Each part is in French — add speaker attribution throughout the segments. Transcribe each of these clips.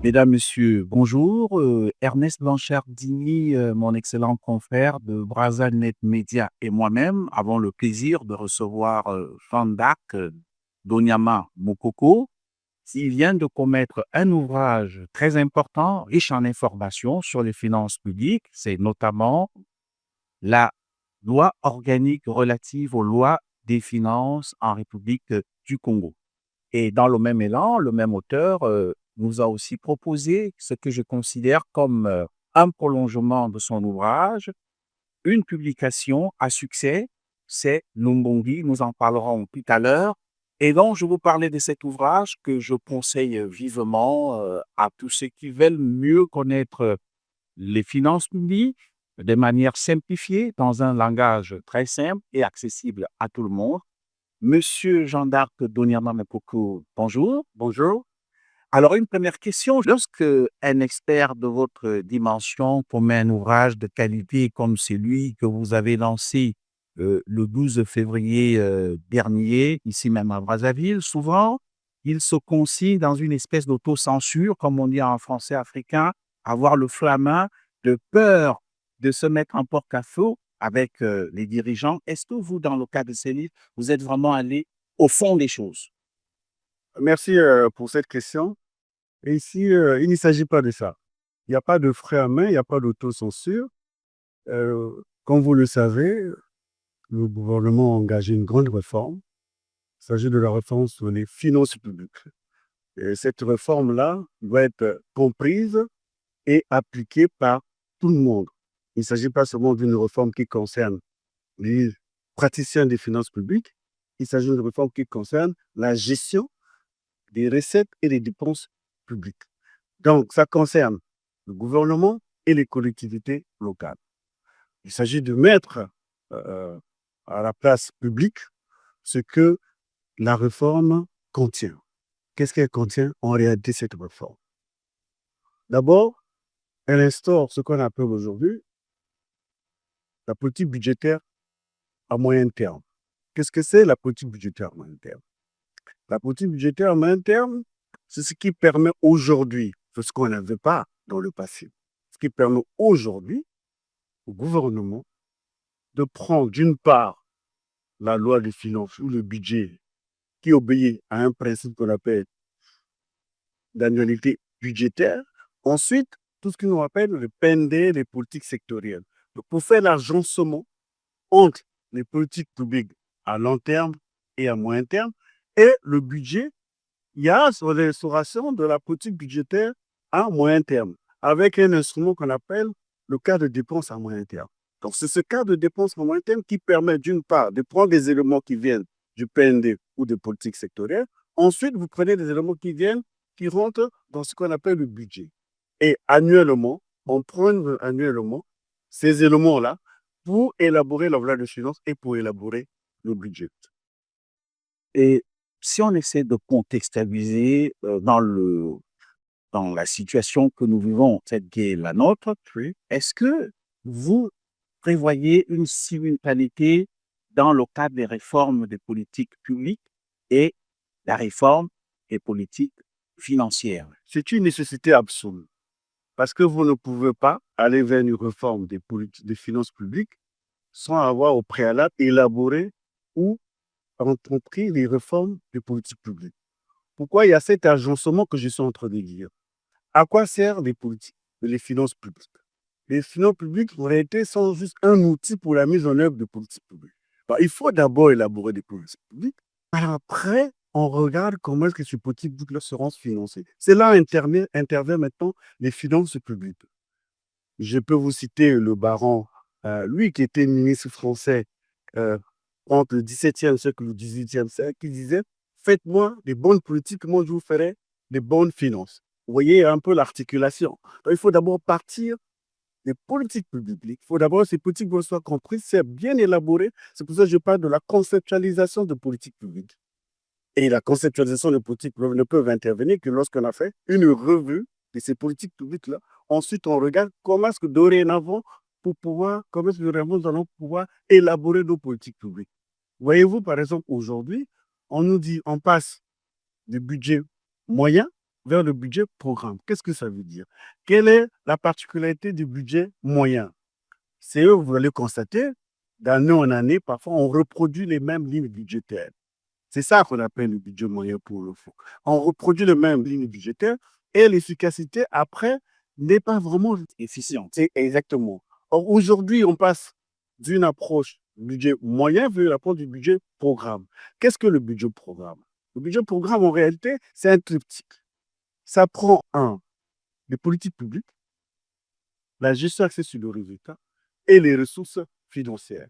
Speaker 1: Mesdames, Messieurs, bonjour. Ernest Blanchardini, mon excellent confrère de BrazaNet Media et moi-même avons le plaisir de recevoir Jean d'Arc Donyama Mokoko, qui vient de commettre un ouvrage très important, riche en informations sur les finances publiques. C'est notamment la loi organique relative aux lois des finances en République du Congo. Et dans le même élan, le même auteur nous a aussi proposé ce que je considère comme un prolongement de son ouvrage, une publication à succès, c'est Lumbongi, nous en parlerons tout à l'heure. Et donc, je vous parlais de cet ouvrage que je conseille vivement à tous ceux qui veulent mieux connaître les finances publiques de manière simplifiée, dans un langage très simple et accessible à tout le monde. Monsieur Jean d'Arc Donyama Mokoko, bonjour.
Speaker 2: Bonjour.
Speaker 1: Alors, une première question. Lorsque un expert de votre dimension promet un ouvrage de qualité comme celui que vous avez lancé le 12 février dernier, ici même à Brazzaville, souvent, il se concilie dans une espèce d'autocensure, comme on dit en français africain, avoir le flamin de peur de se mettre en porte-à-faux avec les dirigeants. Est-ce que vous, dans le cas de ces livres, vous êtes vraiment allé au fond des choses?
Speaker 2: Merci pour cette question. Et ici, il ne s'agit pas de ça. Il n'y a pas de frein à main, il n'y a pas d'autocensure. Comme vous le savez, le gouvernement a engagé une grande réforme. Il s'agit de la réforme sur les finances publiques. Et cette réforme-là doit être comprise et appliquée par tout le monde. Il ne s'agit pas seulement d'une réforme qui concerne les praticiens des finances publiques, il s'agit d'une réforme qui concerne la gestion des recettes et des dépenses publiques. Donc, ça concerne le gouvernement et les collectivités locales. Il s'agit de mettre euh, à la place publique ce que la réforme contient. Qu'est-ce qu'elle contient en réalité, cette réforme? D'abord, elle instaure ce qu'on appelle aujourd'hui la politique budgétaire à moyen terme. Qu'est-ce que c'est la politique budgétaire à moyen terme? La politique budgétaire à moyen terme, c'est ce qui permet aujourd'hui, c'est ce qu'on n'avait pas dans le passé, ce qui permet aujourd'hui au gouvernement de prendre d'une part la loi des finances ou le budget qui obéit à un principe qu'on appelle d'annualité budgétaire. Ensuite, tout ce que nous appelle le PND, les politiques sectorielles. Donc, pour faire l'agencement entre les politiques publiques à long terme et à moyen terme et le budget, il y a sur l'instauration de la politique budgétaire à moyen terme, avec un instrument qu'on appelle le cadre de dépenses à moyen terme. Donc, c'est ce cadre de dépenses à moyen terme qui permet, d'une part, de prendre des éléments qui viennent du PND ou des politiques sectorielles. Ensuite, vous prenez des éléments qui rentrent dans ce qu'on appelle le budget. Et annuellement, on prend annuellement ces éléments-là pour élaborer la loi de finances et pour élaborer le budget.
Speaker 1: Et si on essaie de contextualiser dans la situation que nous vivons, celle qui est la nôtre,
Speaker 2: Oui.
Speaker 1: est-ce que vous prévoyez une simultanéité dans le cadre des réformes des politiques publiques et la réforme des politiques financières?
Speaker 2: C'est une nécessité absolue parce que vous ne pouvez pas aller vers une réforme des finances publiques sans avoir au préalable élaboré ou entrepris les réformes des politiques publiques. Pourquoi il y a cet agencement que je suis en train de dire? À quoi servent les politiques, les finances publiques? Les finances publiques, en réalité, sont juste un outil pour la mise en œuvre de politiques publiques. Bah, il faut d'abord élaborer des politiques publiques. Après, on regarde comment est-ce que ces politiques publiques seront financées. C'est là intervient maintenant les finances publiques. Je peux vous citer le baron, lui qui était ministre français euh, entre le XVIIe siècle et le XVIIIe siècle, qui disait: faites-moi des bonnes politiques, moi je vous ferai des bonnes finances. Vous voyez un peu l'articulation. Donc, il faut d'abord partir des politiques publiques. Il faut d'abord que ces politiques soient comprises, c'est bien élaboré. C'est pour ça que je parle de la conceptualisation de politiques publiques. Et la conceptualisation de politiques publiques ne peut intervenir que lorsqu'on a fait une revue de ces politiques publiques-là. Ensuite, on regarde comment est-ce que dorénavant, comment est-ce que dorénavant nous allons pouvoir élaborer nos politiques publiques. Voyez-vous, par exemple, aujourd'hui, on nous dit on passe du budget moyen vers le budget programme. Qu'est-ce que ça veut dire? Quelle est la particularité du budget moyen? C'est eux, vous allez constater, d'année en année, parfois, on reproduit les mêmes lignes budgétaires. C'est ça qu'on appelle le budget moyen pour le fond. On reproduit les mêmes lignes budgétaires et l'efficacité, après, n'est pas vraiment efficiente. C'est exactement. Or, aujourd'hui, on passe d'une approche budget moyen vers une approche du budget programme. Qu'est-ce que le budget programme? Le budget programme, en réalité, c'est un triptyque. Ça prend les politiques publiques, la gestion axée sur le résultat et les ressources financières.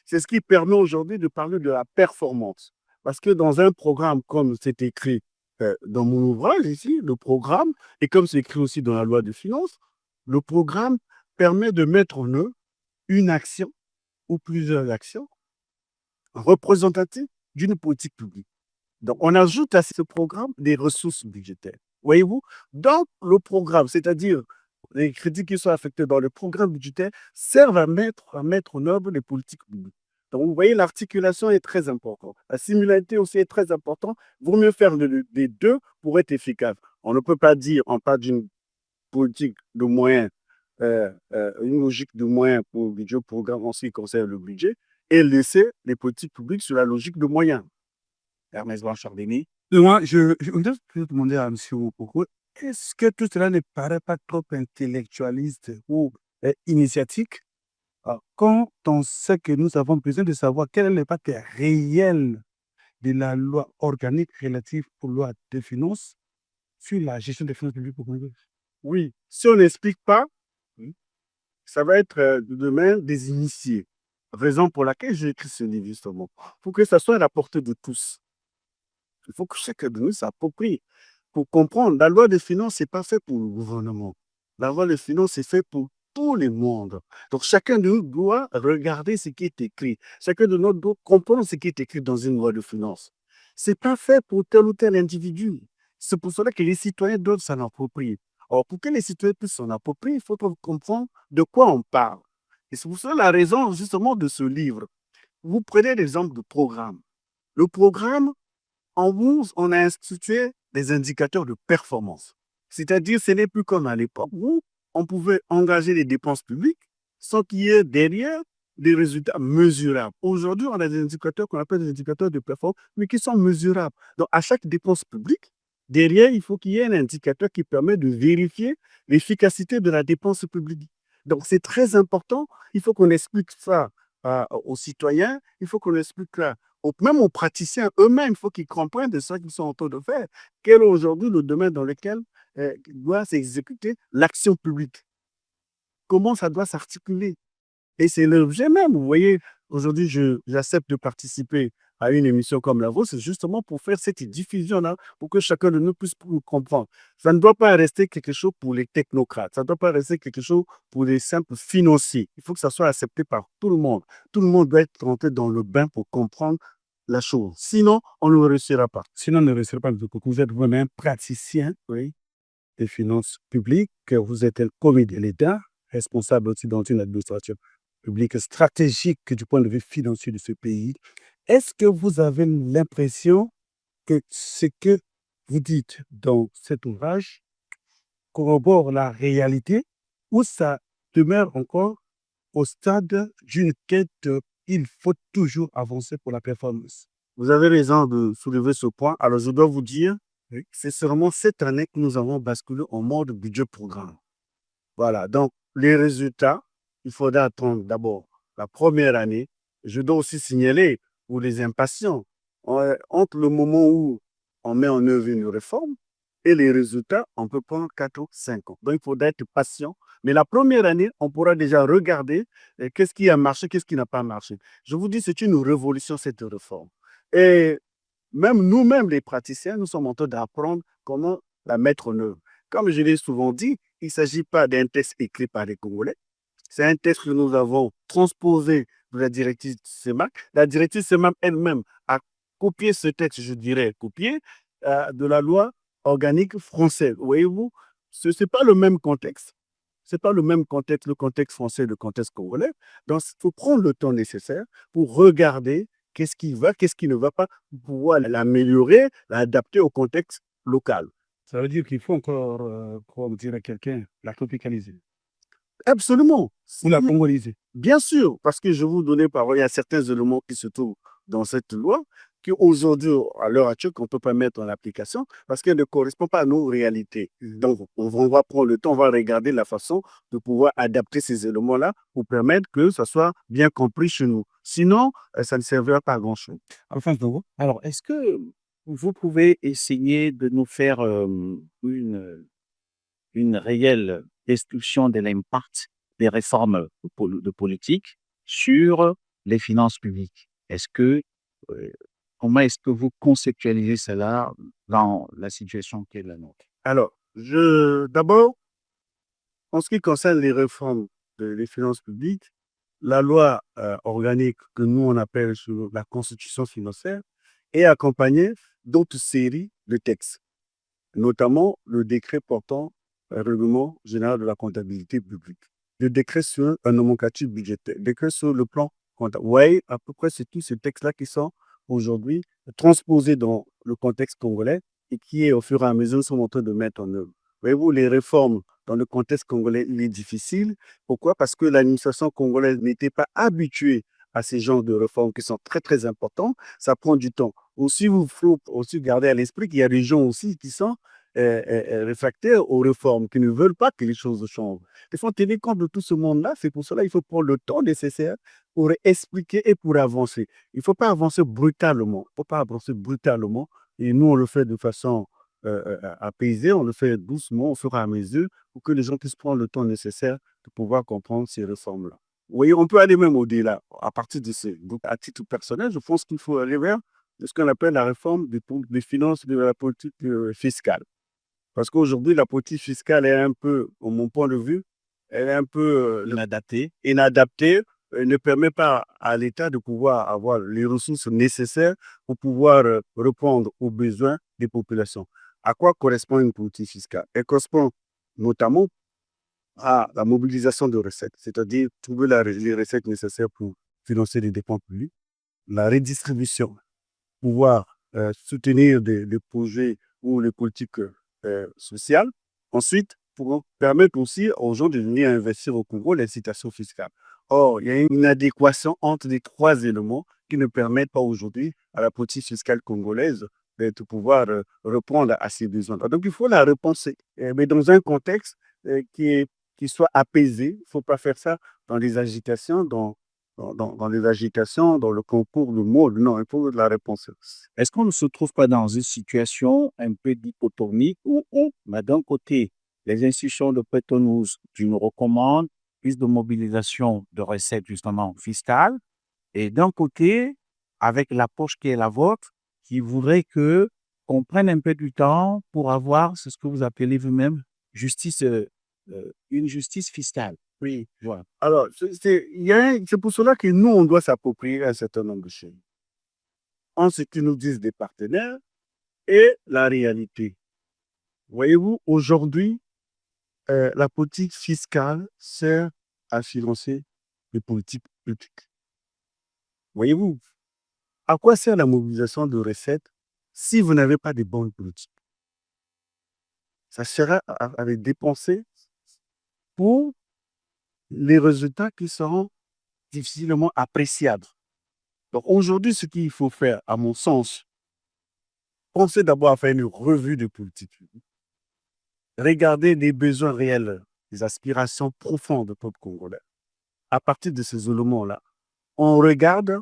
Speaker 2: C'est ce qui permet aujourd'hui de parler de la performance. Parce que dans un programme, comme c'est écrit dans mon ouvrage ici, le programme, et comme c'est écrit aussi dans la loi de finances, le programme permet de mettre en œuvre une action ou plusieurs actions représentatives d'une politique publique. Donc, on ajoute à ce programme des ressources budgétaires. Voyez-vous? Donc, le programme, c'est-à-dire les crédits qui sont affectés dans le programme budgétaire, servent à mettre en œuvre les politiques publiques. Donc, vous voyez, l'articulation est très importante. La similarité aussi est très importante. Il vaut mieux faire les deux pour être efficace. On ne peut pas dire, on parle d'une politique de moyens, une logique de moyens pour le budget programme en ce qui concerne le budget, et laisser les politiques publiques sur la logique de moyens. Ernest Blanchardini.
Speaker 3: Moi, je voudrais plutôt demander à M. Okoko, est-ce que tout cela ne paraît pas trop intellectualiste ou initiatique quand on sait que nous avons besoin de savoir quel est l'impact réel de la loi organique relative aux lois de finances sur la gestion des finances publiques au Congo?
Speaker 2: Oui, si on n'explique pas, ça va être le domaine des initiés. Raison pour laquelle j'ai écrit ce livre, justement. Pour que ça soit à la portée de tous. Il faut que chacun de nous s'approprie. Pour comprendre, la loi des finances, ce n'est pas fait pour le gouvernement. La loi des finances, c'est fait pour tout le monde. Donc, chacun de nous doit regarder ce qui est écrit. Chacun de nous doit comprendre ce qui est écrit dans une loi de finances. Ce n'est pas fait pour tel ou tel individu. C'est pour cela que les citoyens doivent s'en approprier. Or, pour que les citoyens puissent s'en approprier, il faut comprendre de quoi on parle. Et c'est pour cela la raison, justement, de ce livre. Vous prenez l'exemple du programme. Le programme, en bourse, on a institué des indicateurs de performance. C'est-à-dire, ce n'est plus comme à l'époque où on pouvait engager les dépenses publiques sans qu'il y ait derrière des résultats mesurables. Aujourd'hui, on a des indicateurs qu'on appelle des indicateurs de performance, mais qui sont mesurables. Donc, à chaque dépense publique, derrière, il faut qu'il y ait un indicateur qui permet de vérifier l'efficacité de la dépense publique. Donc, c'est très important. Il faut qu'on explique ça aux citoyens. Il faut qu'on explique ça même aux praticiens eux-mêmes. Il faut qu'ils comprennent de ce qu'ils sont en train de faire. Quel est aujourd'hui le domaine dans lequel doit s'exécuter l'action publique? Comment ça doit s'articuler? Et c'est l'objet même. Vous voyez, aujourd'hui, j'accepte de participer à une émission comme la vôtre, c'est justement pour faire cette diffusion-là, pour que chacun de nous puisse comprendre. Ça ne doit pas rester quelque chose pour les technocrates, ça ne doit pas rester quelque chose pour les simples financiers. Il faut que ça soit accepté par tout le monde. Tout le monde doit être rentré dans le bain pour comprendre la chose. Sinon, on ne réussira pas.
Speaker 3: Sinon, on ne réussira pas. Vous êtes vraiment un praticien des finances publiques, vous êtes un commis de l'État, responsable aussi dans une administration publique stratégique du point de vue financier de ce pays. Est-ce que vous avez l'impression que ce que vous dites dans cet ouvrage corrobore la réalité ou ça demeure encore au stade d'une quête, il faut toujours avancer pour la performance?
Speaker 2: Vous avez raison de soulever ce point. Alors, je dois vous dire, c'est seulement cette année que nous avons basculé en mode budget programme. Voilà, donc les résultats, il faudra attendre d'abord la première année. Je dois aussi signaler pour les impatients, entre le moment où on met en œuvre une réforme et les résultats, on peut prendre 4 ou 5 ans. Donc, il faudra être patient. Mais la première année, on pourra déjà regarder qu'est-ce qui a marché, qu'est-ce qui n'a pas marché. Je vous dis, c'est une révolution, cette réforme. Et même nous-mêmes, les praticiens, nous sommes en train d'apprendre comment la mettre en œuvre. Comme je l'ai souvent dit, il ne s'agit pas d'un texte écrit par les Congolais. C'est un texte que nous avons transposé de la directive CEMAC. La directive CEMAC elle-même a copié ce texte, je dirais, copié de la loi organique française. Voyez-vous, ce n'est pas le même contexte. Ce n'est pas le même contexte, le contexte français, le contexte congolais. Donc, il faut prendre le temps nécessaire pour regarder qu'est-ce qui va, qu'est-ce qui ne va pas, pour pouvoir l'améliorer, l'adapter au contexte local.
Speaker 3: Ça veut dire qu'il faut encore, comme dirait quelqu'un, la tropicaliser
Speaker 2: Absolument.
Speaker 3: ou la congoliser.
Speaker 2: Bien sûr, parce que je vous donnais par il y a certains éléments qui se trouvent dans cette loi qu'aujourd'hui, à l'heure actuelle, qu'on ne peut pas mettre en application parce qu'elle ne correspond pas à nos réalités. Donc, on va prendre le temps, on va regarder la façon de pouvoir adapter ces éléments-là pour permettre que ça soit bien compris chez nous. Sinon, ça ne servira pas à grand-chose.
Speaker 3: Alphonse Dongo?
Speaker 1: Alors, est-ce que vous pouvez essayer de nous faire une réelle description de l'impact des réformes de politique sur les finances publiques? Euh, Comment est-ce que vous conceptualisez cela dans la situation qui est la nôtre?
Speaker 2: Alors, d'abord, en ce qui concerne les réformes des finances publiques, la loi organique que nous on appelle sur la constitution financière est accompagnée d'autres séries de textes, notamment le décret portant un règlement général de la comptabilité publique, le décret sur un nomenclature budgétaire, le décret sur le plan comptable. Vous voyez, à peu près, c'est tous ces textes-là qui sont aujourd'hui transposés dans le contexte congolais et qui, au fur et à mesure, sont en train de mettre en œuvre. Voyez-vous, les réformes dans le contexte congolais, il est difficile. Pourquoi? Parce que l'administration congolaise n'était pas habituée à ces genres de réformes qui sont très, très importants. Ça prend du temps. Aussi, il faut aussi garder à l'esprit qu'il y a des gens aussi qui sont réfractaires aux réformes, qui ne veulent pas que les choses changent. Il faut tenir compte de tout ce monde-là. C'est pour cela qu'il faut prendre le temps nécessaire pour expliquer et pour avancer. Il ne faut pas avancer brutalement. Il ne faut pas avancer brutalement. Et nous, on le fait de façon apaisée, on le fait doucement, au fur et à mesure, pour que les gens puissent prendre le temps nécessaire de pouvoir comprendre ces réformes-là. Vous voyez, on peut aller même au-delà. À partir de ces groupes, à titre personnel, je pense qu'il faut aller vers ce qu'on appelle la réforme des finances de la politique fiscale. Parce qu'aujourd'hui, la politique fiscale est un peu, de mon point de vue, elle est un peu inadaptée, ne permet pas à l'État de pouvoir avoir les ressources nécessaires pour pouvoir répondre aux besoins des populations. À quoi correspond une politique fiscale? Elle correspond notamment à la mobilisation de recettes, c'est-à-dire trouver les recettes nécessaires pour financer les dépenses publiques, la redistribution, pouvoir soutenir des projets ou les politiques sociales. Ensuite, pour permettre aussi aux gens de venir investir au Congo, l'incitation fiscale. Or, il y a une inadéquation entre les trois éléments qui ne permettent pas aujourd'hui à la politique fiscale congolaise de pouvoir répondre à ces besoins. Donc, il faut la repenser, mais dans un contexte qui soit apaisé. Il ne faut pas faire ça dans les agitations, dans les agitations, dans le concours de mots. Non, il faut de la réponse.
Speaker 1: Est-ce qu'on ne se trouve pas dans une situation un peu dichotomique où, d'un côté, les institutions de Bretton Woods nous recommandent plus de mobilisation de recettes justement fiscales, et d'un côté, avec l'approche qui est la vôtre, qui voudrait que qu'on prenne un peu du temps pour avoir ce que vous appelez vous-même une justice fiscale.
Speaker 2: Oui.
Speaker 1: Voilà.
Speaker 2: Alors, c'est pour cela que nous, on doit s'approprier un certain nombre de choses. En ce que nous disent des partenaires et la réalité. Voyez-vous, aujourd'hui, la politique fiscale sert à financer les politiques publiques. Voyez-vous, à quoi sert la mobilisation de recettes si vous n'avez pas de bonnes politiques? Ça sera à les dépenser pour les résultats qui seront difficilement appréciables. Donc aujourd'hui, ce qu'il faut faire, à mon sens, pensez d'abord à faire une revue de politique publique. Regardez les besoins réels, les aspirations profondes du peuple congolais. À partir de ces éléments-là, on regarde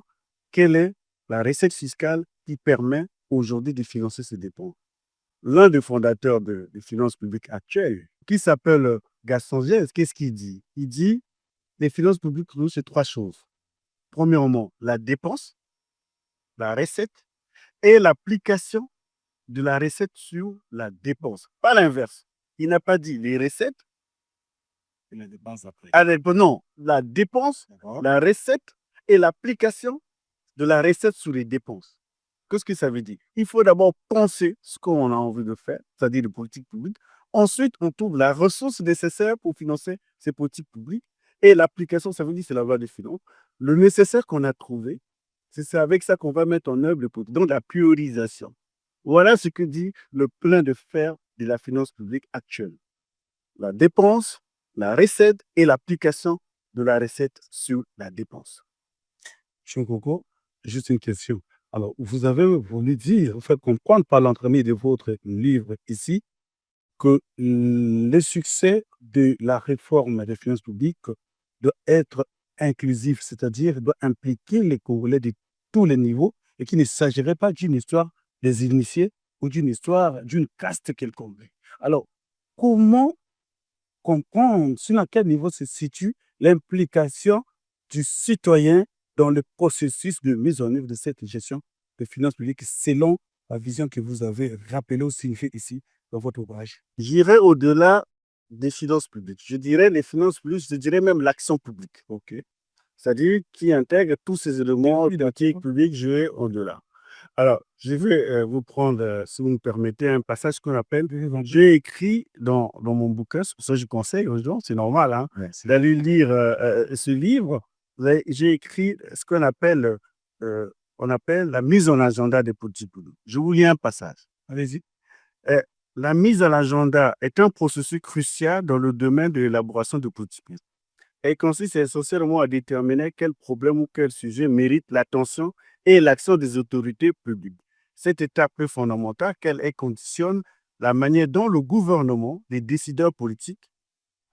Speaker 2: quelle est la recette fiscale qui permet aujourd'hui de financer ces dépenses. L'un des fondateurs des finances publiques actuelles, qui s'appelle Gaston Gies, qu'est-ce qu'il dit? Il dit, les finances publiques, c'est trois choses. Premièrement, la dépense, la recette et l'application de la recette sur la dépense. Pas l'inverse. Il n'a pas dit les recettes
Speaker 1: Et la dépense après.
Speaker 2: Non, la dépense, la recette et l'application de la recette sur les dépenses. Qu'est-ce que ça veut dire? Il faut d'abord penser ce qu'on a envie de faire, c'est-à-dire les politiques publiques. Ensuite, on trouve la ressource nécessaire pour financer ces politiques publiques. Et l'application, ça veut dire c'est la loi des finances. Le nécessaire qu'on a trouvé, c'est avec ça qu'on va mettre en œuvre les politiques. Donc, la priorisation. Voilà ce que dit le plan de faire de la finance publique actuelle. La dépense, la recette et l'application de la recette sur la dépense.
Speaker 3: Chinkoko, juste une question. Alors, vous avez voulu dire, faire comprendre par l'entremise de votre livre ici, que le succès de la réforme des finances publiques doit être inclusif, c'est-à-dire doit impliquer les Congolais de tous les niveaux et qu'il ne s'agirait pas d'une histoire des initiés ou d'une histoire d'une caste quelconque. Alors, comment comprendre sur quel niveau se situe l'implication du citoyen dans le processus de mise en œuvre de cette gestion des finances publiques selon la vision que vous avez rappelée ou signifiée ici dans votre ouvrage?
Speaker 2: J'irai au-delà des finances publiques. Je dirais les finances publiques, je dirais même l'action publique.
Speaker 3: OK.
Speaker 2: C'est-à-dire qui intègre tous ces éléments
Speaker 3: Oui,
Speaker 2: politiques publics, je vais au-delà. Alors, je vais vous prendre, si vous me permettez, un passage qu'on appelle, j'ai écrit dans mon bouquin, c'est pour ça que je conseille aux gens, c'est normal, hein,
Speaker 3: Ouais,
Speaker 2: d'aller lire ce livre. J'ai écrit ce qu'on appelle, on appelle la mise en agenda des politiques publiques. Je vous lis un passage.
Speaker 3: allez-y.
Speaker 2: Euh, La mise à l'agenda est un processus crucial dans le domaine de l'élaboration de politiques publiques. Elle consiste essentiellement à déterminer quel problème ou quel sujet mérite l'attention et l'action des autorités publiques. Cette étape est fondamentale car elle conditionne la manière dont le gouvernement, les décideurs politiques,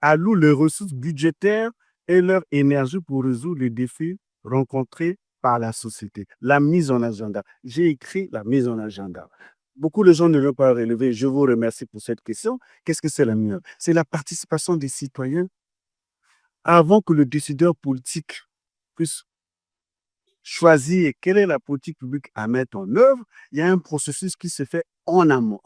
Speaker 2: allouent leurs ressources budgétaires et leur énergie pour résoudre les défis rencontrés par la société. La mise en agenda. J'ai écrit la mise en agenda. Beaucoup de gens ne l'ont pas relevé. Je vous remercie pour cette question. Qu'est-ce que c'est la mise en agenda? C'est la participation des citoyens avant que le décideur politique puisse choisir quelle est la politique publique à mettre en œuvre. Il y a un processus qui se fait en amont.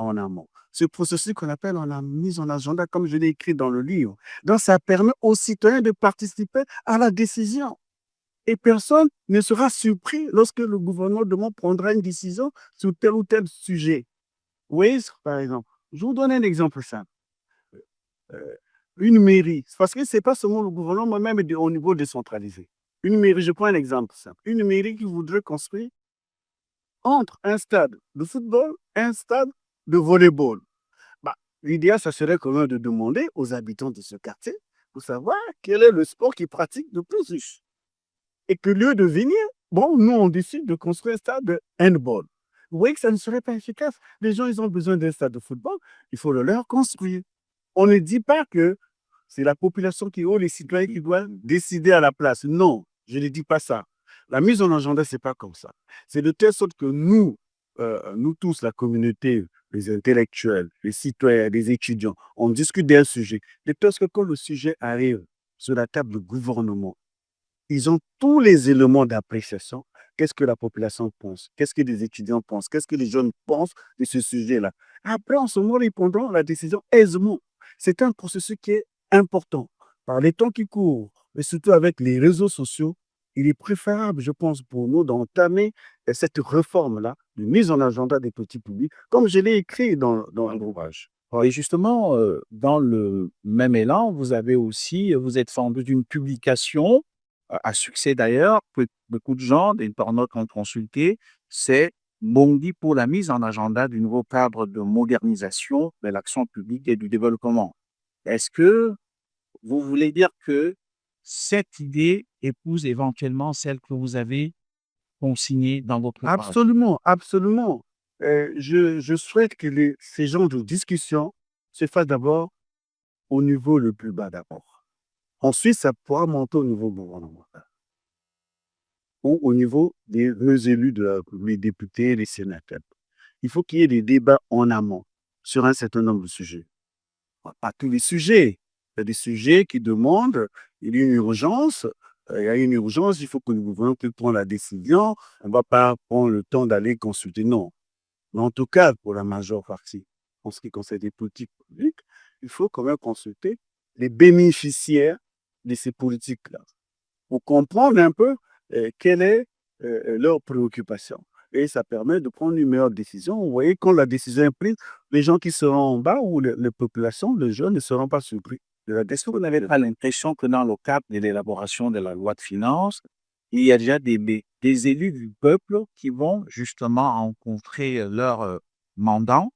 Speaker 2: Ce processus qu'on appelle la mise en agenda, comme je l'ai écrit dans le livre. Donc, ça permet aux citoyens de participer à la décision. Et personne ne sera surpris lorsque le gouvernement prendra une décision sur tel ou tel sujet. Oui, par exemple. Je vous donne un exemple simple. Une mairie, parce que ce n'est pas seulement le gouvernement, même au niveau décentralisé. Une mairie, je prends un exemple simple. Une mairie qui voudrait construire entre un stade de football et un stade de volleyball. Bah, l'idéal, ça serait quand même de demander aux habitants de ce quartier pour savoir quel est le sport qu'ils pratiquent de plus riche. Et que lieu de venir, bon, nous, on décide de construire un stade de handball. Vous voyez que ça ne serait pas efficace. Les gens, ils ont besoin d'un stade de football, il faut le leur construire. On ne dit pas que c'est la population qui, ou les citoyens qui doivent décider à la place. Non, je ne dis pas ça. La mise en agenda, ce n'est pas comme ça. C'est de telle sorte que nous tous, la communauté, les intellectuels, les citoyens, les étudiants, on discute d'un sujet. De telle sorte que quand le sujet arrive sur la table du gouvernement, ils ont tous les éléments d'appréciation. Qu'est-ce que la population pense? Qu'est-ce que les étudiants pensent? Qu'est-ce que les jeunes pensent de ce sujet-là? Après, en ce moment, ils prendront la décision aisément. C'est un processus qui est important. Par les temps qui courent, et surtout avec les réseaux sociaux, il est préférable, je pense, pour nous d'entamer cette réforme-là, de mise en agenda des petits publics, comme je l'ai écrit dans l'ouvrage.
Speaker 1: Et justement, dans le même élan, vous êtes fendu d'une publication, à succès d'ailleurs, que beaucoup de gens, des internautes ont consulté, c'est Bondi pour la mise en agenda du nouveau cadre de modernisation de l'action publique et du développement. Est-ce que vous voulez dire que cette idée épouse éventuellement celle que vous avez consignée dans votre ouvrage?
Speaker 2: Absolument, absolument. Je souhaite que ces genres de discussions se fassent d'abord au niveau le plus bas d'abord. Ensuite, ça pourra monter au niveau gouvernemental ou au niveau des élus, les députés, les sénateurs. Il faut qu'il y ait des débats en amont sur un certain nombre de sujets. Pas tous les sujets. Il y a des sujets qui demandent, il y a une urgence, il faut que le gouvernement puisse prendre la décision. On ne va pas prendre le temps d'aller consulter, non. Mais en tout cas, pour la majeure partie, en ce qui concerne les politiques publiques, il faut quand même consulter les bénéficiaires de ces politiques-là pour comprendre un peu quelle est leur préoccupation. Et ça permet de prendre une meilleure décision. Vous voyez, quand la décision est prise, les gens qui seront en bas ou les populations, les jeunes ne seront pas surpris de la
Speaker 1: Est-ce que
Speaker 2: décision.
Speaker 1: vous n'avez pas l'impression que dans le cadre de l'élaboration de la loi de finances, il y a déjà des élus du peuple qui vont justement rencontrer leur mandant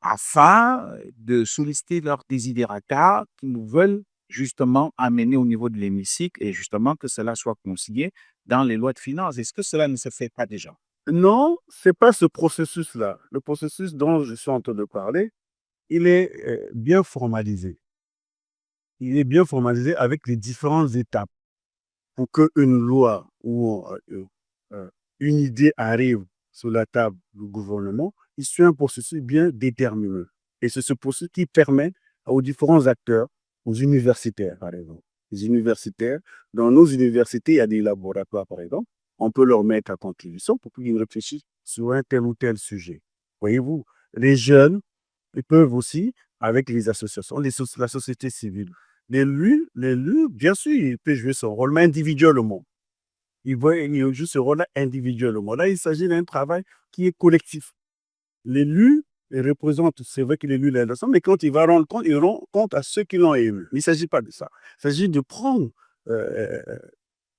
Speaker 1: afin de solliciter leurs desiderata qu'ils nous veulent justement amener au niveau de l'hémicycle et justement que cela soit consigné dans les lois de finances. Est-ce que cela ne se fait pas déjà?
Speaker 2: Non, c'est pas ce processus-là. Le processus dont je suis en train de parler, il est bien formalisé. Il est bien formalisé avec les différentes étapes pour qu'une loi ou une idée arrive sur la table du gouvernement. Il suit un processus bien déterminé. Et c'est ce processus qui permet aux différents acteurs, aux universitaires, par exemple. Les universitaires, dans nos universités, il y a des laboratoires, par exemple. On peut leur mettre à contribution pour qu'ils réfléchissent sur un tel ou tel sujet. Voyez-vous, les jeunes, ils peuvent aussi, avec les associations, la société civile. L'élu, bien sûr, il peut jouer son rôle, mais individuellement. Il joue ce rôle-là individuellement. Là, il s'agit d'un travail qui est collectif. L'élu représente, c'est vrai que l'élu est là, mais quand il va rendre compte, il rend compte à ceux qui l'ont élu. Il ne s'agit pas de ça. Il s'agit de prendre euh,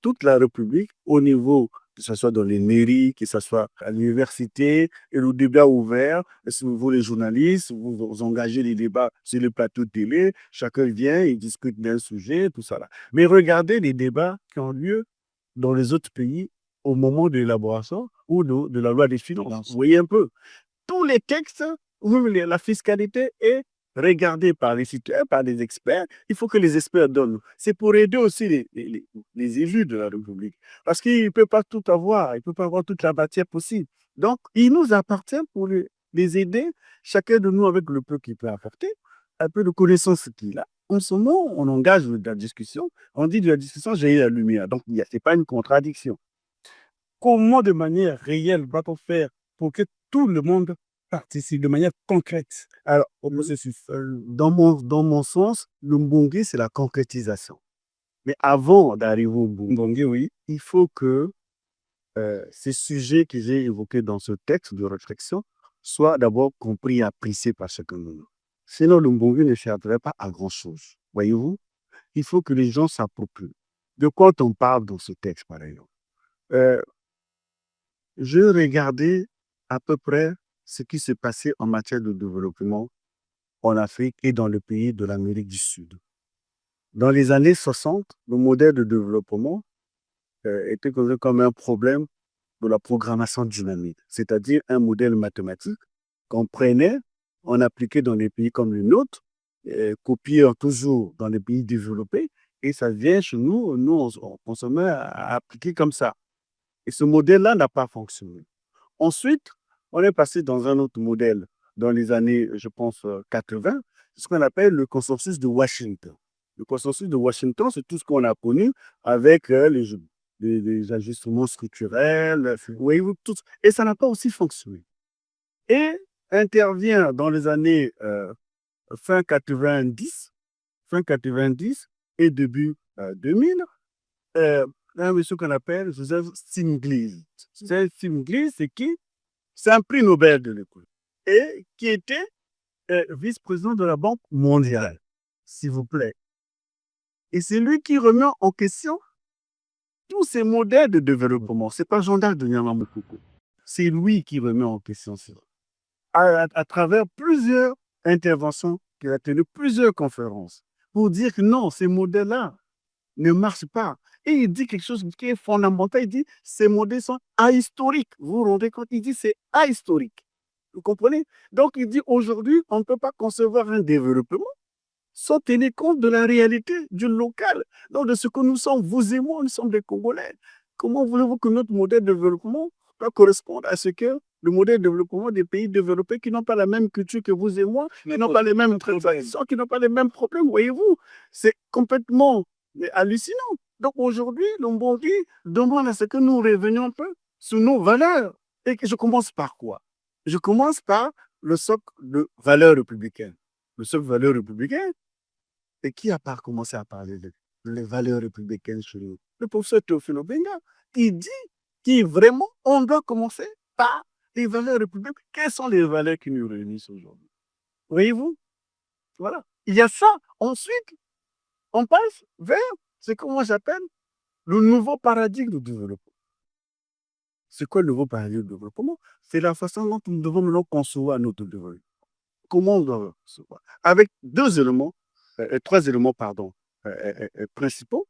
Speaker 2: toute la République au niveau, que ce soit dans les mairies, que ce soit à l'université, et le débat ouvert. Si vous voulez, les journalistes, vous engagez les débats sur les plateaux de télé, chacun vient, il discute d'un sujet, tout ça là. Mais regardez les débats qui ont lieu dans les autres pays au moment de l'élaboration ou de la loi des finances. Vous voyez un peu, tous les textes, la fiscalité est regardée par les citoyens, par les experts. Il faut que les experts donnent. C'est pour aider aussi les élus de la République. Parce qu'il ne peut pas tout avoir, il ne peut pas avoir toute la matière possible. Donc, il nous appartient pour les aider, chacun de nous avec le peu qu'il peut apporter, un peu de connaissance qu'il a. En ce moment, on engage de la discussion. On dit de la discussion, j'ai eu la lumière. Donc, ce n'est pas une contradiction. Comment, de manière réelle, va-t-on faire pour que tout le monde participe de manière concrète au processus? Dans mon sens, le Mbongi, c'est la concrétisation. Mais avant d'arriver au Mbongi, oui, il faut que ces sujets que j'ai évoqués dans ce texte de réflexion soient d'abord compris et appréciés par chacun de nous. Sinon, le Mbongi ne servirait pas à grand-chose. Voyez-vous, il faut que les gens s'approprient. De quoi on parle dans ce texte, par exemple? Je regardais à peu près ce qui se passait en matière de développement en Afrique et dans le pays de l'Amérique du Sud. Dans les années 60, le modèle de développement était considéré comme un problème de la programmation dynamique, c'est-à-dire un modèle mathématique qu'on prenait, on appliquait dans des pays comme le nôtre, copié toujours dans les pays développés, et ça vient chez nous, on se met à appliquer comme ça. Et ce modèle-là n'a pas fonctionné. Ensuite, on est passé dans un autre modèle dans les années, je pense, 80, ce qu'on appelle le consensus de Washington. Le consensus de Washington, c'est tout ce qu'on a connu avec les ajustements structurels, voyez-vous, tout. Et ça n'a pas aussi fonctionné. Et intervient dans les années fin 90 et début 2000, un monsieur qu'on appelle Joseph Stiglitz. Joseph Stiglitz, c'est qui? C'est un prix Nobel de l'économie et qui était vice-président de la Banque mondiale, s'il vous plaît. Et c'est lui qui remet en question tous ces modèles de développement. Ce n'est pas Jean-Jacques de Nyamamukoko. C'est lui qui remet en question ça. À travers plusieurs interventions qu'il a tenues, plusieurs conférences, pour dire que non, ces modèles-là ne marchent pas. Et il dit quelque chose qui est fondamental. Il dit ces modèles sont ahistoriques. Vous vous rendez compte? Il dit c'est ahistorique. Vous comprenez? Donc il dit aujourd'hui, on ne peut pas concevoir un développement sans tenir compte de la réalité du local, donc de ce que nous sommes, vous et moi, nous sommes des Congolais. Comment voulez-vous que notre modèle de développement va correspondre à ce que le modèle de développement des pays développés qui n'ont pas la même culture que vous et moi, qui n'ont pas les mêmes traditions, qui n'ont pas les mêmes problèmes, voyez-vous? C'est complètement hallucinant. Donc aujourd'hui, Lombondi demande à ce que nous revenions un peu sur nos valeurs. Et que je commence par quoi? Je commence par le socle de valeurs républicaines. Le socle de valeurs républicaines, et qui a pas commencé à parler des valeurs républicaines chez nous? Le professeur Théophile Obenga, il dit que vraiment, on doit commencer par les valeurs républicaines. Quelles sont les valeurs qui nous réunissent aujourd'hui? Voyez-vous? Voilà. Il y a ça. Ensuite, on passe vers ce que moi j'appelle le nouveau paradigme de développement. C'est quoi le nouveau paradigme de développement? C'est la façon dont nous devons nous concevoir notre développement. comment on doit se voir. Avec trois éléments, pardon, principaux.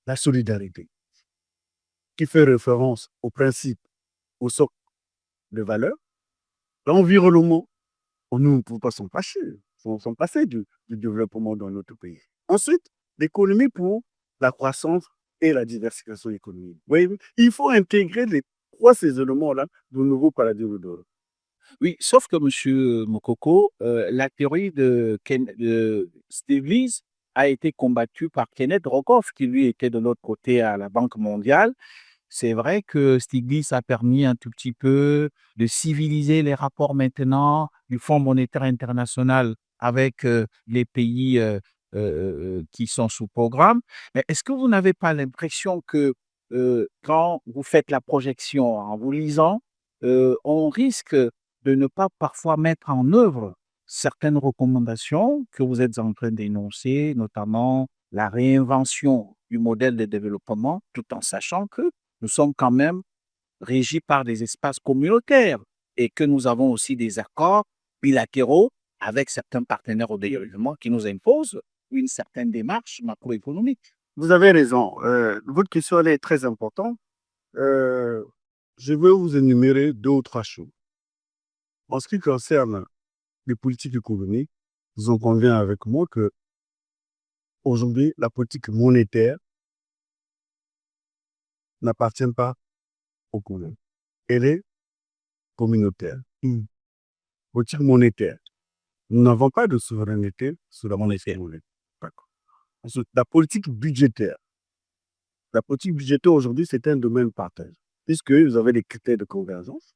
Speaker 2: La solidarité, qui fait référence au principe, au socle de valeurs. L'environnement, nous ne pouvons pas s'en passer du développement dans notre pays. Ensuite, l'économie pour la croissance et la diversification économique. Vous voyez, il faut intégrer ces éléments-là de nouveau paradigme de.
Speaker 1: Oui, sauf que Monsieur Mokoko, la théorie de Stiglitz a été combattue par Kenneth Rogoff, qui lui était de l'autre côté à la Banque mondiale. C'est vrai que Stiglitz a permis un tout petit peu de civiliser les rapports maintenant du Fonds monétaire international avec les pays qui sont sous programme. Mais est-ce que vous n'avez pas l'impression que quand vous faites la projection en vous lisant, on risque de ne pas parfois mettre en œuvre certaines recommandations que vous êtes en train d'énoncer, notamment la réinvention du modèle de développement, tout en sachant que nous sommes quand même régis par des espaces communautaires et que nous avons aussi des accords bilatéraux avec certains partenaires au développement qui nous imposent une certaine démarche macroéconomique.
Speaker 2: Vous avez raison. Votre question elle est très importante. Je vais vous énumérer 2 ou 3 choses. En ce qui concerne les politiques économiques, vous en convenez avec moi que aujourd'hui, la politique monétaire n'appartient pas au gouvernement. Elle est communautaire. Politique monétaire. Nous n'avons pas de souveraineté sur la politique monétaire. D'accord. Ensuite, la politique budgétaire. La politique budgétaire aujourd'hui, c'est un domaine partagé, puisque vous avez des critères de convergence.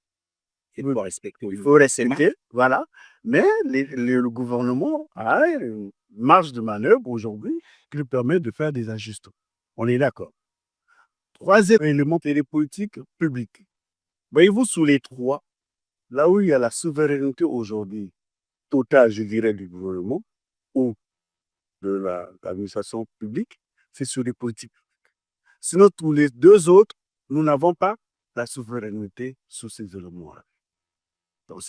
Speaker 1: Il faut respecter.
Speaker 2: Il faut respecter, voilà. Mais le gouvernement a une marge de manœuvre aujourd'hui qui lui permet de faire des ajustements. On est d'accord. Troisième élément, c'est les politiques publiques. Voyez-vous, sous les trois, là où il y a la souveraineté aujourd'hui totale, je dirais, du gouvernement ou de l'administration publique, c'est sur les politiques publiques. Sinon, tous les 2 autres, nous n'avons pas la souveraineté sur ces éléments-là. Donc,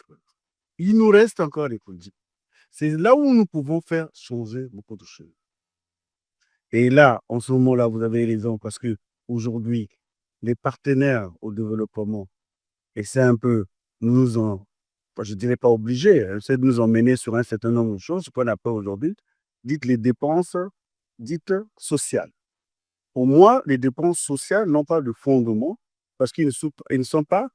Speaker 2: il nous reste encore les politiques. C'est là où nous pouvons faire changer beaucoup de choses. Et là, en ce moment-là, vous avez raison, parce que aujourd'hui, les partenaires au développement essaient un peu, je ne dirais pas obligés, essaient de nous emmener sur un certain nombre de choses, ce qu'on appelle aujourd'hui, dites les dépenses dites sociales. Pour moi, les dépenses sociales n'ont pas de fondement parce qu'ils ne sont pas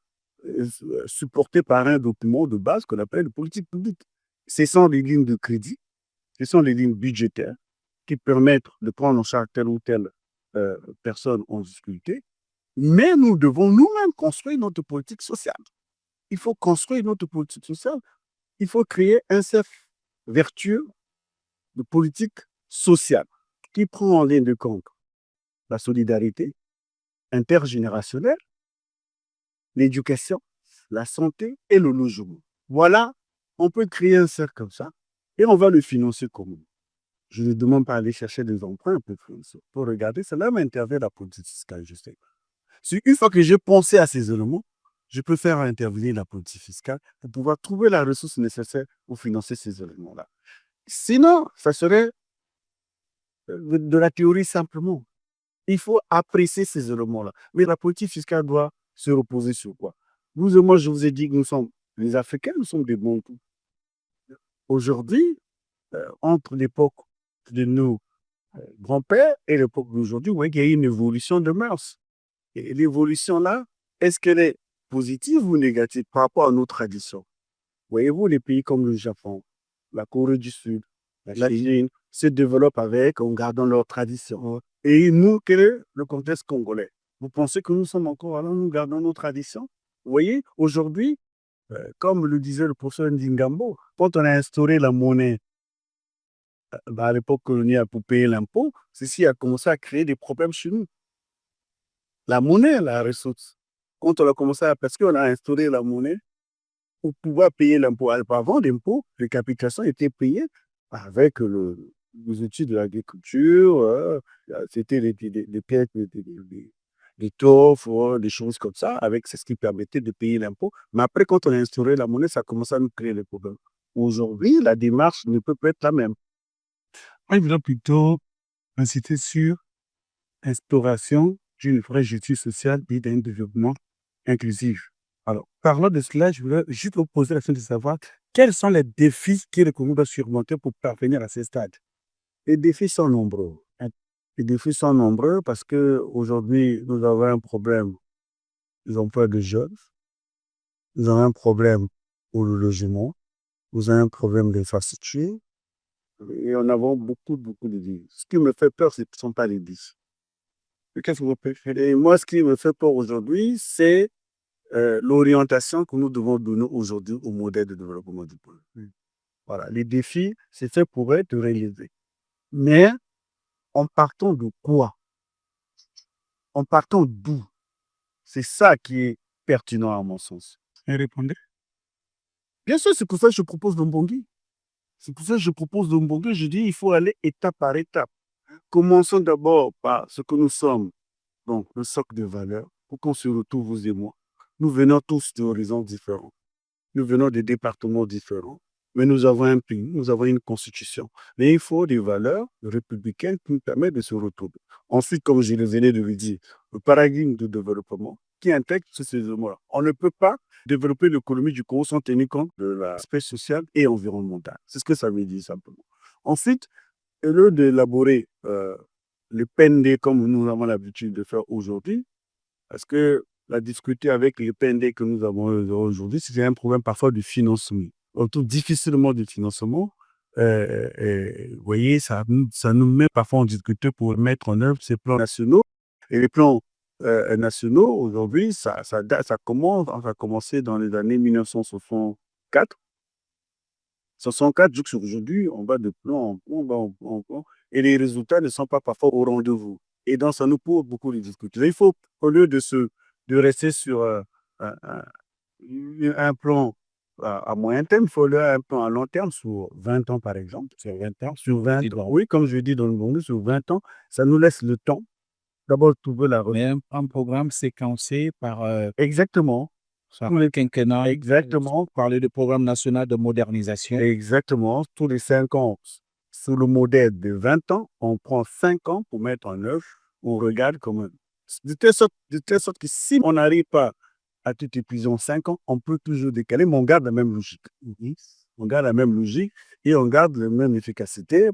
Speaker 2: supportés par un document de base qu'on appelle politique publique. Ce sont les lignes de crédit, ce sont les lignes budgétaires qui permettent de prendre en charge telle ou telle personne en difficulté. Mais nous devons nous-mêmes construire notre politique sociale. Il faut construire notre politique sociale. Il faut créer un cercle vertueux de politique sociale qui prend en ligne de compte la solidarité intergénérationnelle, l'éducation, la santé et le logement. Voilà, on peut créer un cercle comme ça et on va le financer comment? Je ne demande pas d'aller chercher des emprunts pour regarder, cela m'intervient la politique fiscale, je sais. Une fois que j'ai pensé à ces éléments, je peux faire intervenir la politique fiscale pour pouvoir trouver la ressource nécessaire pour financer ces éléments-là. Sinon, ça serait de la théorie simplement. Il faut apprécier ces éléments-là. Mais la politique fiscale doit se reposer sur quoi? Vous et moi, je vous ai dit que nous sommes les Africains, nous sommes des Bantous. Aujourd'hui, entre l'époque de nos grands-pères et l'époque d'aujourd'hui, vous voyez qu'il y a une évolution de mœurs. Et l'évolution-là, est-ce qu'elle est positive ou négative par rapport à nos traditions? Voyez-vous, les pays comme le Japon, la Corée du Sud, la Chine se développent en gardant leurs traditions. Et nous, quel est le contexte congolais? Vous pensez que nous sommes encore là, nous gardons nos traditions? Vous voyez, aujourd'hui, comme le disait le professeur Ndingambo, quand on a instauré la monnaie à l'époque coloniale pour payer l'impôt, ceci a commencé à créer des problèmes chez nous. La monnaie, la ressource. Quand on a commencé parce qu'on a instauré la monnaie pour pouvoir payer l'impôt. Avant l'impôt, les capitalisations étaient payées avec les outils de l'agriculture, c'était des pièces, des TOF, des choses comme ça, avec c'est ce qui permettait de payer l'impôt. Mais après, quand on a instauré la monnaie, ça a commencé à nous créer des problèmes. Aujourd'hui, la démarche ne peut pas être la même.
Speaker 3: Moi, je voudrais plutôt inciter sur l'instauration d'une vraie justice sociale et d'un développement inclusif. Alors, parlant de cela, je voudrais juste vous poser la question de savoir quels sont les défis que le Congo doit surmonter pour parvenir à ce stade.
Speaker 2: Les défis sont nombreux. Les défis sont nombreux parce qu'aujourd'hui, nous avons un problème d'emploi de jeunes, nous avons un problème pour le logement, nous avons un problème d'infrastructure et en avons beaucoup, beaucoup de défis. Ce qui me fait peur, ce ne sont pas les défis.
Speaker 3: Qu'est-ce que vous préférez?
Speaker 2: Et moi, ce qui me fait peur aujourd'hui, c'est l'orientation que nous devons donner aujourd'hui au modèle de développement du pays. Voilà, les défis, c'est fait pour être réalisés. Mais en partant de quoi? En partant d'où? C'est ça qui est pertinent à mon sens.
Speaker 3: Et répondez.
Speaker 2: Bien sûr, c'est pour ça que je propose Dombongi. C'est pour ça que je propose Dombongi. Je dis il faut aller étape par étape. Commençons d'abord par ce que nous sommes, donc le socle de valeurs, pour qu'on se retrouve, vous et moi. Nous venons tous d'horizons différents. Nous venons de départements différents, mais nous avons un pays, nous avons une constitution. Mais il faut des valeurs républicaines qui nous permettent de se retrouver. Ensuite, comme je le venais de le dire, le paradigme de développement qui intègre tous ces éléments-là. On ne peut pas développer l'économie du Congo sans tenir compte de l'aspect social et environnemental. C'est ce que ça veut dire simplement. Ensuite, au lieu d'élaborer le PND comme nous avons l'habitude de faire aujourd'hui, parce que la difficulté avec les PND que nous avons aujourd'hui, c'est un problème parfois de financement. On trouve difficilement de financement. Vous voyez, ça nous met parfois en difficulté pour mettre en œuvre ces plans nationaux. Et les plans nationaux, aujourd'hui, ça a commencé dans les années 1964. 64, jusqu'aujourd'hui, on va de plan en plan, et les résultats ne sont pas parfois au rendez-vous. Et donc, ça nous pose beaucoup de difficultés. Il faut, au lieu de rester sur un plan à moyen terme, il faut aller à un plan à long terme, sur 20 ans par exemple.
Speaker 3: Sur 20 ans.
Speaker 2: Sur 20 ans, oui, comme je dis dans le monde, sur 20 ans, ça nous laisse le temps d'abord de trouver la
Speaker 3: Mais un programme séquencé par
Speaker 2: Exactement.
Speaker 3: tous les quinquennats.
Speaker 2: Exactement.
Speaker 3: Parler de programme national de modernisation.
Speaker 2: Exactement. Tous les 5 ans, sous le modèle de 20 ans, on prend 5 ans pour mettre en œuvre. On regarde comment. De telle sorte que si on n'arrive pas à tout épuiser en 5 ans, on peut toujours décaler, mais on garde la même logique. On garde la même logique et on garde la même efficacité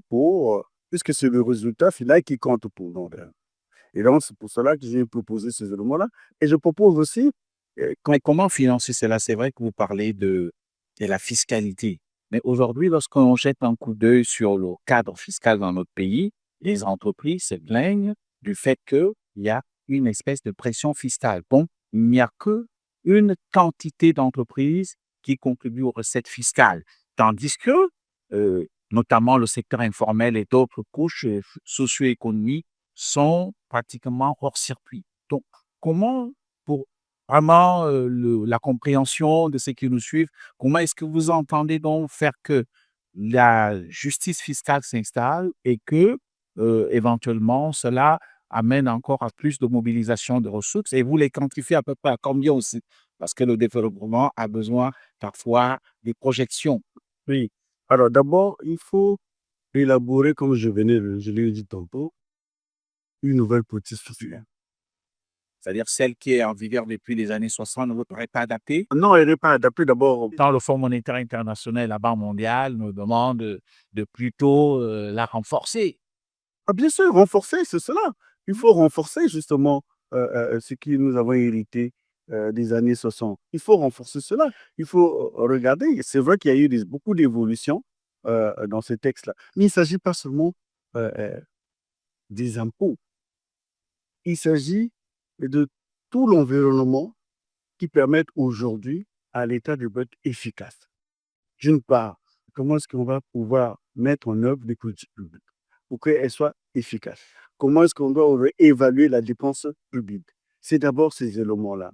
Speaker 2: puisque c'est le résultat final qui compte pour nous. Et donc, c'est pour cela que j'ai proposé ces éléments-là. Et je propose aussi.
Speaker 1: Mais comment financer cela? C'est vrai que vous parlez de la fiscalité. Mais aujourd'hui, lorsqu'on jette un coup d'œil sur le cadre fiscal dans notre pays, les entreprises se plaignent du fait qu'il y a une espèce de pression fiscale. Bon, il n'y a qu'une quantité d'entreprises qui contribuent aux recettes fiscales. Tandis que, notamment le secteur informel et d'autres couches socio-économiques sont pratiquement hors circuit. Donc, comment, pour vraiment la compréhension de ceux qui nous suivent, comment est-ce que vous entendez donc faire que la justice fiscale s'installe et que éventuellement cela amène encore à plus de mobilisation de ressources et vous les quantifiez à peu près à combien aussi? Parce que le développement a besoin parfois des projections.
Speaker 2: Oui. Alors, d'abord, il faut élaborer, comme je l'ai dit tantôt, une nouvelle politique fiscale.
Speaker 1: C'est-à-dire celle qui est en vigueur depuis les années 60 ne serait pas adaptée.
Speaker 2: Non, elle n'est pas adaptée d'abord.
Speaker 1: Dans le Fonds monétaire international, la Banque mondiale nous demande de plutôt la renforcer.
Speaker 2: Ah, bien sûr, renforcer, c'est cela. Il faut renforcer justement ce que nous avons hérité des années 60. Il faut renforcer cela. Il faut regarder. C'est vrai qu'il y a eu beaucoup d'évolutions dans ces textes-là. Mais il ne s'agit pas seulement des impôts. Il s'agit de tout l'environnement qui permet aujourd'hui à l'État de être efficace. D'une part, comment est-ce qu'on va pouvoir mettre en œuvre des politiques publiques pour qu'elles soient efficaces? Comment est-ce qu'on doit évaluer la dépense publique? C'est d'abord ces éléments-là.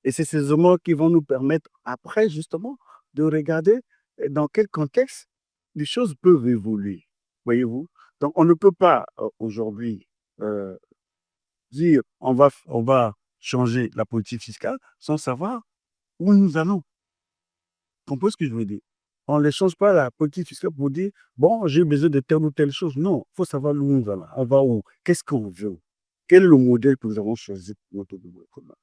Speaker 2: Et c'est ces éléments qui vont nous permettre après, justement, de regarder dans quel contexte les choses peuvent évoluer. Voyez-vous? Donc, on ne peut pas aujourd'hui dire on va changer la politique fiscale sans savoir où nous allons. Tu comprends ce que je veux dire? On ne change pas la politique fiscale pour dire, bon, j'ai besoin de telle ou telle chose. Non, il faut savoir où nous allons. On va où? Qu'est-ce qu'on veut? Quel est le modèle que nous avons choisi pour notre développement?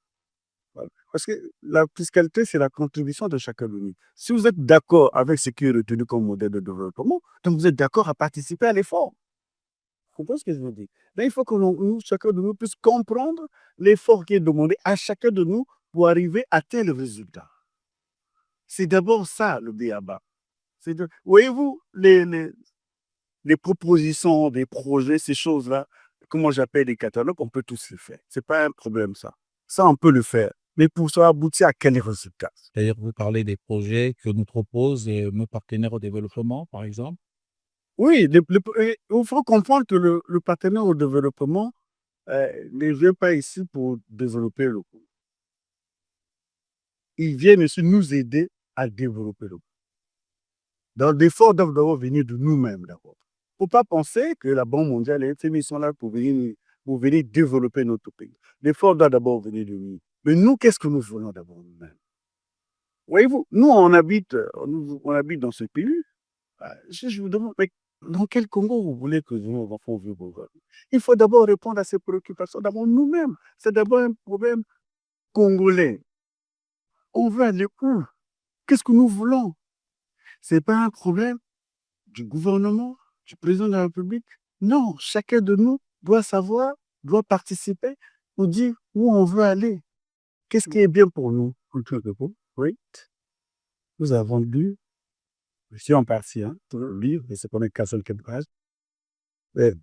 Speaker 2: Voilà. Parce que la fiscalité, c'est la contribution de chacun de nous. Si vous êtes d'accord avec ce qui est retenu comme modèle de développement, donc vous êtes d'accord à participer à l'effort. Vous comprenez ce que je veux dire? Là, il faut que chacun de nous puisse comprendre l'effort qui est demandé à chacun de nous pour arriver à tel résultat. C'est d'abord ça, le B.A.B.A. Voyez-vous, les propositions, des projets, ces choses-là, comment j'appelle des catalogues, on peut tous le faire. Ce n'est pas un problème, ça. Ça, on peut le faire. Mais pour ça aboutir à quel résultat?
Speaker 1: C'est-à-dire, vous parlez des projets que nous proposent nos partenaires au développement, par exemple.
Speaker 2: Oui, il faut comprendre que le partenaire au développement ne vient pas ici pour développer le pays. Ils viennent ici nous aider à développer le pays. Donc, l'effort doit d'abord venir de nous-mêmes d'abord. Il ne faut pas penser que la Banque mondiale et les FMI sont là pour venir développer notre pays. L'effort doit d'abord venir de nous. Mais nous, qu'est-ce que nous voulons d'abord nous-mêmes? Voyez-vous, nous, on habite dans ce pays. Je vous demande, mais dans quel Congo vous voulez que nos enfants vivent aujourd'hui? Il faut d'abord répondre à ces préoccupations d'abord nous-mêmes. C'est d'abord un problème congolais. On veut aller où? Qu'est-ce que nous voulons? Ce n'est pas un problème du gouvernement, du président de la République. Non, chacun de nous doit savoir, doit participer pour dire où on veut aller. Qu'est-ce qui est bien pour nous? Oui. Nous avons lu, je suis en partie, tout le livre, et c'est pas qu'un seul quelques pages.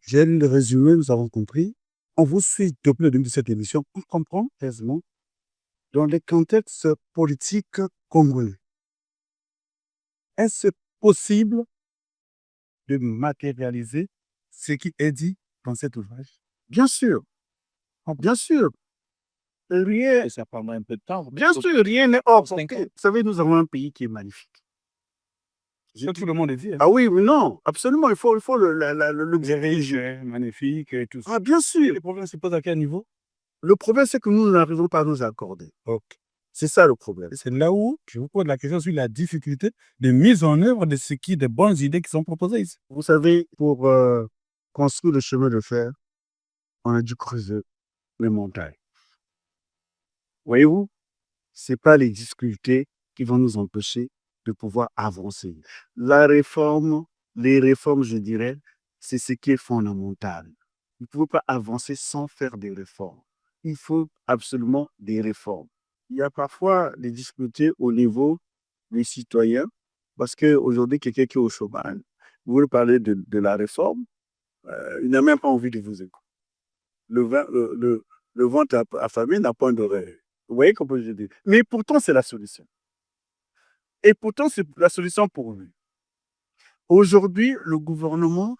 Speaker 2: J'ai lu le résumé, nous avons compris. On vous suit depuis le début de cette émission pour comprendre aisément dans le contexte politique congolais. Est-ce possible de matérialiser ce qui est dit dans cet ouvrage? Bien sûr, bien sûr. Rien,
Speaker 1: Et ça prendra un peu de temps.
Speaker 2: bien sûr, rien n'est hors portée. Vous savez, nous avons un pays qui est magnifique.
Speaker 3: Ça, tout le monde est dit.
Speaker 2: Ah oui, mais non, absolument, il faut le
Speaker 3: C'est riche, magnifique et tout ça.
Speaker 2: Ah, bien sûr.
Speaker 3: Les problèmes se posent à quel niveau?
Speaker 2: Le problème, c'est que nous n'arrivons pas à nous accorder.
Speaker 3: Ok.
Speaker 2: C'est ça le problème.
Speaker 3: C'est là où je vous pose la question sur la difficulté de mise en œuvre des bonnes idées qui sont proposées ici.
Speaker 2: Vous savez, pour construire le chemin de fer, on a dû creuser les montagnes. Voyez-vous, ce n'est pas les difficultés qui vont nous empêcher de pouvoir avancer. La réforme, les réformes, je dirais, c'est ce qui est fondamental. Vous ne pouvez pas avancer sans faire des réformes. Il faut absolument des réformes. Il y a parfois des difficultés au niveau des citoyens, parce qu'aujourd'hui, quelqu'un qui est au chômage, vous voulez parler de la réforme, il n'a même pas envie de vous écouter. Le ventre affamé n'a pas d'oreille. Vous voyez comment je dis? Mais pourtant, c'est la solution. Et pourtant, c'est la solution pour lui. Aujourd'hui, le gouvernement,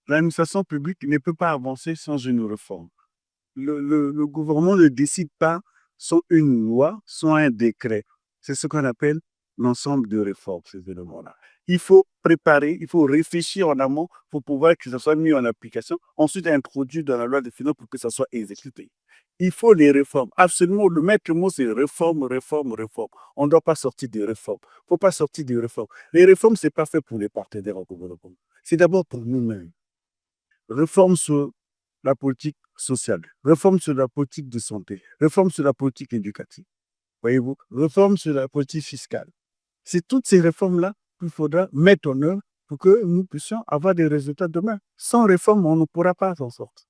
Speaker 2: l'administration publique ne peut pas avancer sans une réforme. Le gouvernement ne décide pas sans une loi, sans un décret. C'est ce qu'on appelle l'ensemble de réformes, ces éléments-là. Il faut préparer, il faut réfléchir en amont pour pouvoir que ça soit mis en application, ensuite introduit dans la loi de finances pour que ça soit exécuté. Il faut les réformes. Absolument, le maître mot, c'est réforme, réforme, réforme. On ne doit pas sortir des réformes. Il ne faut pas sortir des réformes. Les réformes, ce n'est pas fait pour les partenaires au gouvernement. C'est d'abord pour nous-mêmes. Réforme sur la politique sociale, réforme sur la politique de santé, réforme sur la politique éducative. Voyez-vous, réforme sur la politique fiscale. C'est toutes ces réformes-là qu'il faudra mettre en œuvre pour que nous puissions avoir des résultats demain. Sans réforme, on ne pourra pas s'en sortir.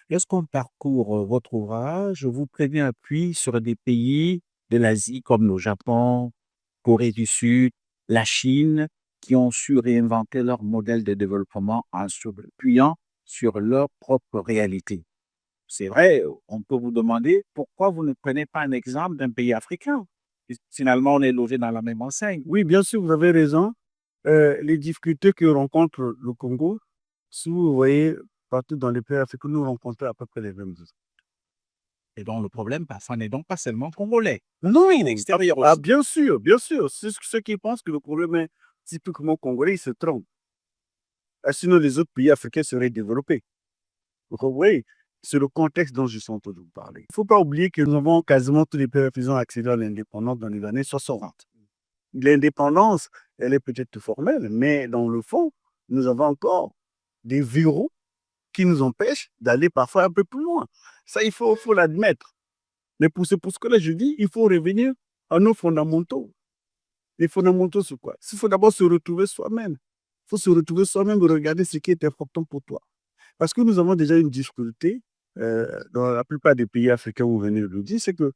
Speaker 1: Lorsqu'on parcourt votre ouvrage, vous prenez appui sur des pays de l'Asie comme le Japon, Corée du Sud, la Chine, qui ont su réinventer leur modèle de développement en s'appuyant sur leur propre réalité. C'est vrai, on peut vous demander pourquoi vous ne prenez pas un exemple d'un pays africain. Finalement, on est logé dans la même enseigne.
Speaker 2: Oui, bien sûr, vous avez raison. Les difficultés que rencontre le Congo, si vous voyez partout dans les pays africains, nous rencontrons à peu près les mêmes choses.
Speaker 1: Et donc, le problème, ça n'est donc pas seulement congolais.
Speaker 2: Non,
Speaker 1: Il est extérieur aussi.
Speaker 2: ah, bien sûr, bien sûr. Ceux qui pensent que le problème est typiquement congolais, ils se trompent. Sinon, les autres pays africains seraient développés. Oui, C'est le contexte dont je suis en train de vous parler. Il ne faut pas oublier que nous avons quasiment tous les pays faisant accéder à l'indépendance dans les années 60. L'indépendance, elle est peut-être formelle, mais dans le fond, nous avons encore des verrous qui nous empêchent d'aller parfois un peu plus loin. Ça, il faut l'admettre. Mais c'est pour ce que là, je dis, il faut revenir à nos fondamentaux. Les fondamentaux, c'est quoi? Il faut d'abord se retrouver soi-même. Il faut se retrouver soi-même et regarder ce qui est important pour toi. Parce que nous avons déjà une difficulté dans la plupart des pays africains, vous venez de le dire, c'est que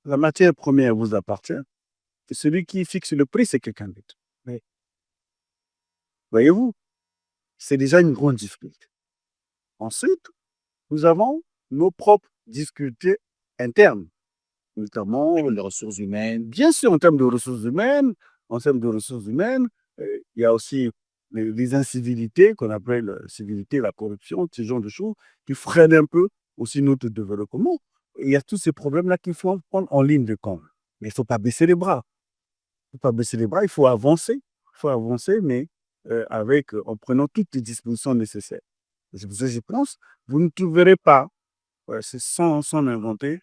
Speaker 2: la matière première vous appartient et celui qui fixe le prix, c'est quelqu'un d'autre. Mais, voyez-vous, c'est déjà une grande difficulté. Ensuite, nous avons nos propres difficultés internes, notamment les ressources humaines. Bien sûr, en termes de ressources humaines, il y a aussi les incivilités qu'on appelle la civilité, la corruption, ce genre de choses qui freinent un peu aussi notre développement. Il y a tous ces problèmes-là qu'il faut prendre en ligne de compte. Mais il ne faut pas baisser les bras. Il ne faut pas baisser les bras, il faut avancer. Il faut avancer, mais en prenant toutes les dispositions nécessaires. C'est pour ça que je pense, vous ne trouverez pas, c'est sans inventer,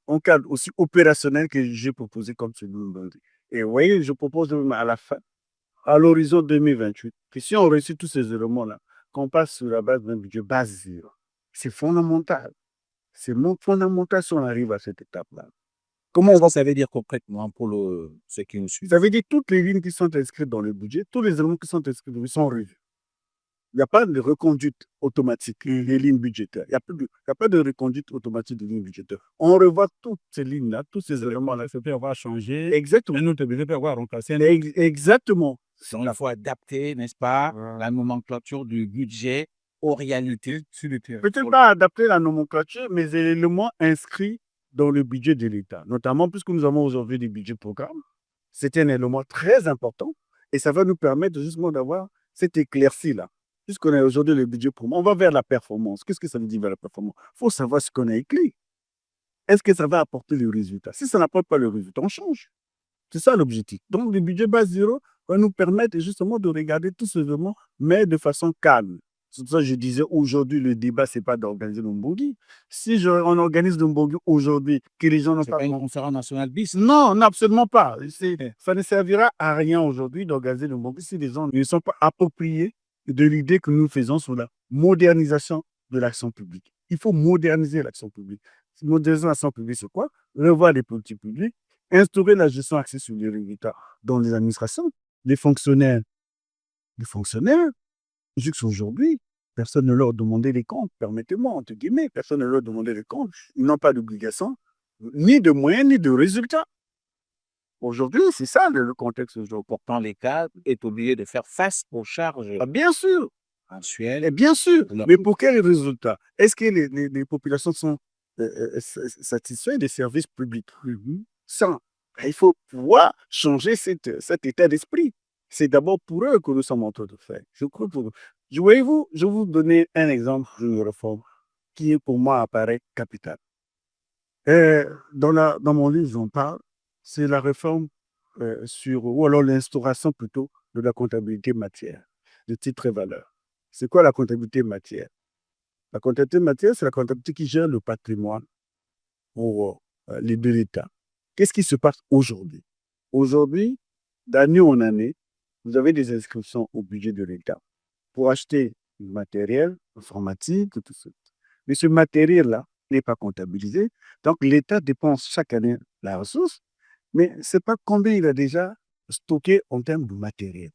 Speaker 2: un cadre aussi opérationnel que j'ai proposé comme celui-là. Et vous voyez, je propose à la fin, à l'horizon 2028, que si on réussit tous ces éléments-là, qu'on passe sur la base d'un budget base zéro, c'est fondamental. C'est fondamental si on arrive à cette étape-là.
Speaker 1: Comment ça veut dire concrètement pour ceux qui nous suivent?
Speaker 2: Ça veut dire toutes les lignes qui sont inscrites dans le budget, tous les éléments qui sont inscrits sont revus. Il n'y a pas de reconduite automatique des lignes budgétaires. Il n'y a pas de reconduite automatique des lignes budgétaires. On revoit toutes ces lignes-là, tous ces éléments-là.
Speaker 3: Ça peut avoir changé.
Speaker 2: Exactement.
Speaker 3: Un autre budget peut avoir remplacé.
Speaker 2: Exactement.
Speaker 1: Donc, il faut adapter, n'est-ce pas, la nomenclature du budget aux réalités sur le terrain.
Speaker 2: Peut-être pas adapter la nomenclature, mais les éléments inscrits dans le budget de l'État. Notamment puisque nous avons aujourd'hui des budgets programmes. C'est un élément très important et ça va nous permettre justement d'avoir cette éclaircie-là. Puisqu'on a aujourd'hui le budget programme, on va vers la performance. Qu'est-ce que ça veut dire vers la performance? Il faut savoir ce qu'on a écrit. Est-ce que ça va apporter le résultat? Si ça n'apporte pas le résultat, on change. C'est ça l'objectif. Donc, le budget base zéro va nous permettre justement de regarder tous ces éléments, mais de façon calme. C'est pour ça que je disais aujourd'hui, le débat, ce n'est pas d'organiser le Mbongi. Si on organise le Mbongi aujourd'hui, que les gens n'ont
Speaker 1: C'est
Speaker 2: pas...
Speaker 1: pas une conférence nationale bis.
Speaker 2: Non, absolument pas. Ça ne servira à rien aujourd'hui d'organiser le Mbongi si les gens ne sont pas appropriés de l'idée que nous faisons sur la modernisation de l'action publique. Il faut moderniser l'action publique. Moderniser l'action publique, c'est quoi? Revoir les politiques publiques, instaurer la gestion axée sur les résultats dans les administrations, les fonctionnaires, jusqu'aujourd'hui, personne ne leur demandait les comptes, permettez-moi, entre guillemets, personne ne leur demandait les comptes. Ils n'ont pas d'obligation, ni de moyens, ni de résultats. Aujourd'hui, c'est ça le contexte aujourd'hui.
Speaker 1: Pourtant, l'État est obligé de faire face aux charges
Speaker 2: Bien sûr,
Speaker 1: mensuelles.
Speaker 2: et bien sûr,
Speaker 1: Non.
Speaker 2: mais pour quels résultats? Est-ce que les populations sont satisfaites des services publics? Ça, il faut pouvoir changer cet état d'esprit. C'est d'abord pour eux que nous sommes en train de faire. Je crois pour eux. Voyez-vous, je vais vous donner un exemple d'une réforme qui, pour moi, apparaît capitale. Dans mon livre, j'en parle, c'est la réforme ou alors l'instauration plutôt de la comptabilité matière, de titres et valeurs. C'est quoi la comptabilité matière? La comptabilité matière, c'est la comptabilité qui gère le patrimoine pour les de l'État. Qu'est-ce qui se passe aujourd'hui? Aujourd'hui, d'année en année, vous avez des inscriptions au budget de l'État pour acheter du matériel informatique, tout ça. Mais ce matériel-là n'est pas comptabilisé. Donc, l'État dépense chaque année la ressource, mais ce n'est pas combien il a déjà stocké en termes de matériel.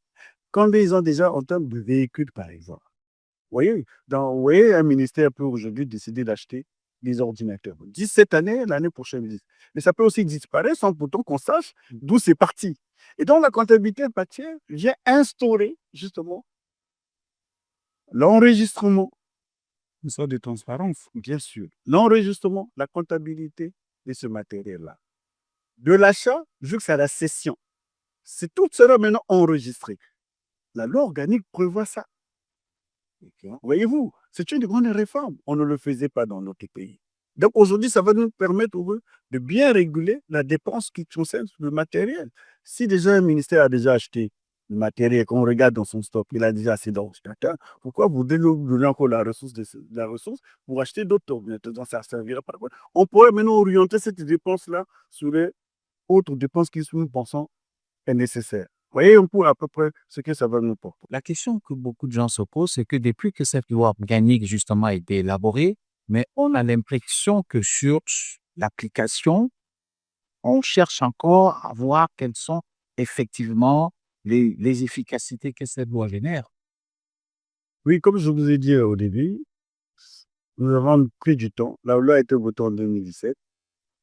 Speaker 2: Combien ils ont déjà en termes de véhicules, par exemple. Vous voyez, un ministère peut aujourd'hui décider d'acheter des ordinateurs. 10 cette année, l'année prochaine. Mais ça peut aussi disparaître sans pourtant qu'on sache d'où c'est parti. Et donc, la comptabilité matière vient instaurer, justement, l'enregistrement.
Speaker 3: Une sorte de transparence.
Speaker 2: Bien sûr. L'enregistrement, la comptabilité de ce matériel-là. De l'achat jusqu'à la cession. C'est tout cela maintenant enregistré. La loi organique prévoit ça. Voyez-vous, c'est une grande réforme. On ne le faisait pas dans notre pays. Donc aujourd'hui, ça va nous permettre de bien réguler la dépense qui concerne le matériel. Si déjà un ministère a déjà acheté le matériel qu'on regarde dans son stock, il a déjà assez d'ordinateurs. Pourquoi vous donnez encore la ressource, la ressource pour acheter d'autres ordinateurs? Donc, ça servira pas. On pourrait maintenant orienter cette dépense-là sur les autres dépenses qui, nous pensons, est nécessaire. Vous voyez un peu à peu près ce que ça va nous porter.
Speaker 1: La question que beaucoup de gens se posent, c'est que depuis que cette loi organique, justement, a été élaborée, mais on a l'impression que sur l'application, on cherche encore à voir quelles sont effectivement les efficacités que cette loi génère.
Speaker 2: Oui, comme je vous ai dit au début, nous avons pris du temps. La loi a été votée en 2017.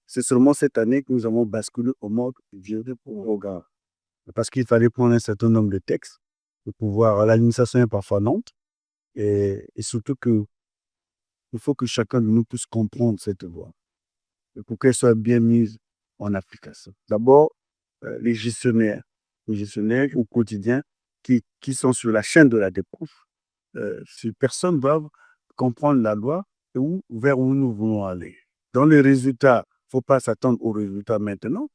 Speaker 2: C'est seulement cette année que nous avons basculé au mode vieux programme. Parce qu'il fallait prendre un certain nombre de textes pour pouvoir, l'administration est parfois lente et surtout que il faut que chacun de nous puisse comprendre cette loi et pour qu'elle soit bien mise en application. D'abord, les gestionnaires au quotidien qui sont sur la chaîne de la dépense, ces personnes doivent comprendre la loi et vers où nous voulons aller. Dans les résultats, il ne faut pas s'attendre aux résultats maintenant.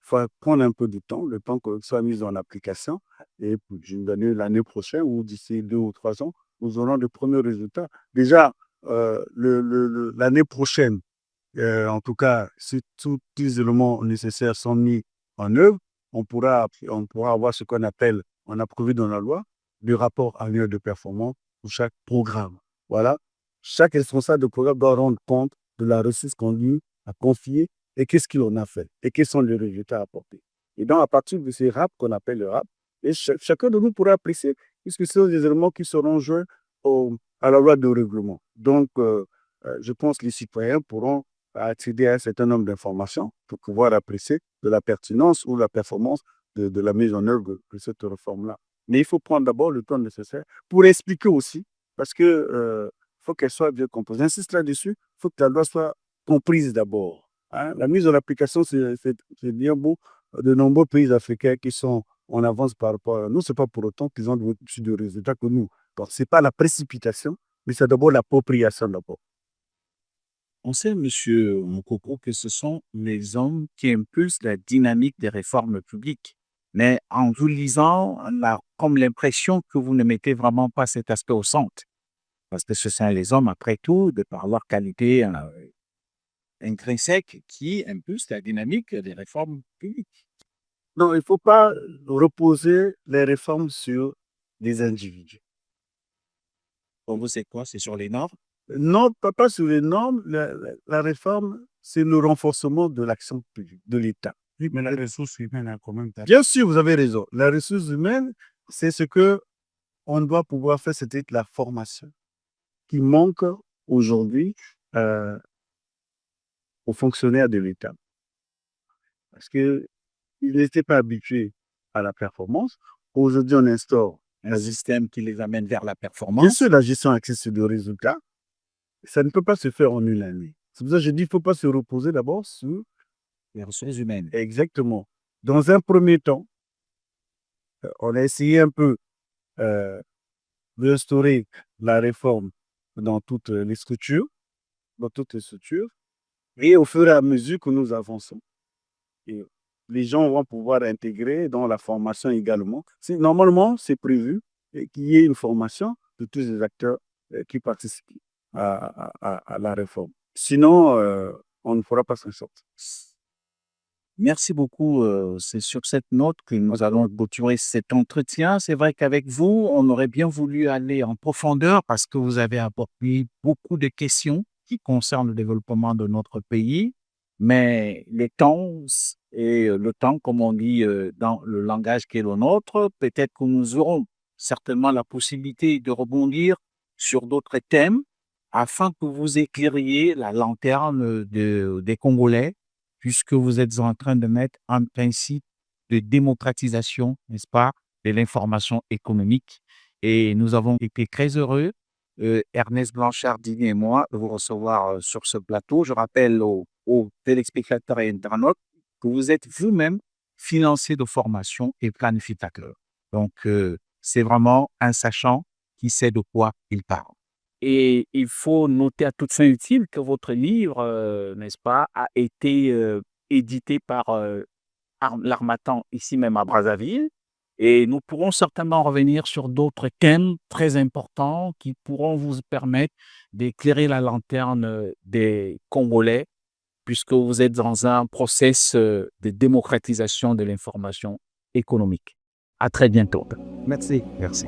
Speaker 2: Il faut prendre un peu de temps, le temps que soit mis en application. Et puis, l'année prochaine ou d'ici 2 ou 3 ans, nous aurons de premiers résultats. Déjà, l'année prochaine, en tout cas, si tous les éléments nécessaires sont mis en œuvre, on pourra avoir ce qu'on appelle, on a prévu dans la loi, le rapport annuel de performance pour chaque programme. Voilà. Chaque responsable de programme doit rendre compte de la ressource qu'on lui a confiée et qu'est-ce qu'il en a fait et quels sont les résultats apportés. Et donc, à partir de ces RAP qu'on appelle le RAP, et chacun de nous pourra apprécier, puisque ce sont des éléments qui seront joints à la loi de règlement. Donc, je pense que les citoyens pourront accéder à un certain nombre d'informations pour pouvoir apprécier de la pertinence ou la performance de la mise en œuvre de cette réforme-là. Mais il faut prendre d'abord le temps nécessaire pour expliquer aussi, parce que faut qu'elle soit bien composée. J'insiste là-dessus, il faut que la loi soit comprise d'abord. Hein. La mise en application, c'est bien beau. De nombreux pays africains qui sont en avance par rapport à nous, ce n'est pas pour autant qu'ils ont plus de résultats que nous. Donc, ce n'est pas la précipitation, mais c'est d'abord l'appropriation d'abord.
Speaker 1: On sait, Monsieur Mokoko, que ce sont les hommes qui impulsent la dynamique des réformes publiques. Mais en vous lisant, on a comme l'impression que vous ne mettez vraiment pas cet aspect au centre. Parce que ce sont les hommes, après tout, de par leur qualité intrinsèque, qui impulsent la dynamique des réformes publiques.
Speaker 2: Non, il ne faut pas reposer les réformes sur des individus.
Speaker 1: Pour vous, c'est quoi? C'est sur les normes?
Speaker 2: Non, pas sur les normes. La réforme, c'est le renforcement de l'action publique, de l'État.
Speaker 3: Oui, mais la ressource humaine a quand même...
Speaker 2: Bien sûr, vous avez raison. La ressource humaine, c'est ce que on doit pouvoir faire, c'est la formation qui manque aujourd'hui aux fonctionnaires de l'État. Parce qu'ils n'étaient pas habitués à la performance. Aujourd'hui, on instaure
Speaker 1: Un système qui les amène vers la performance.
Speaker 2: bien sûr la gestion axée sur le résultat. Ça ne peut pas se faire en une année. C'est pour ça que je dis qu'il ne faut pas se reposer d'abord sur
Speaker 1: les ressources humaines.
Speaker 2: Exactement. Dans un premier temps, on a essayé un peu d'instaurer la réforme dans toutes les structures, et au fur et à mesure que nous avançons, et les gens vont pouvoir intégrer dans la formation également. Normalement, c'est prévu qu'il y ait une formation de tous les acteurs qui participent à la réforme. Sinon, on ne pourra pas s'en sortir.
Speaker 1: Merci beaucoup. C'est sur cette note que nous allons clôturer cet entretien. C'est vrai qu'avec vous, on aurait bien voulu aller en profondeur parce que vous avez apporté beaucoup de questions qui concernent le développement de notre pays. Mais les temps et le temps, comme on dit dans le langage qui est le nôtre, peut-être que nous aurons certainement la possibilité de rebondir sur d'autres thèmes afin que vous éclairiez la lanterne des Congolais puisque vous êtes en train de mettre un principe de démocratisation, n'est-ce pas, de l'information économique. Et nous avons été très heureux, Ernest Blanchard-Dini et moi, de vous recevoir sur ce plateau. Je rappelle aux téléspectateurs et internautes que vous êtes vous-même financier de formation et planificateur. Donc, c'est vraiment un sachant qui sait de quoi il parle. Et il faut noter à toute fin utile que votre livre, n'est-ce pas, a été édité par l'Harmattan ici même à Brazzaville Et nous pourrons certainement revenir sur d'autres thèmes très importants qui pourront vous permettre d'éclairer la lanterne des Congolais, puisque vous êtes dans un process de démocratisation de l'information économique. À très bientôt.
Speaker 3: Merci.
Speaker 1: Merci.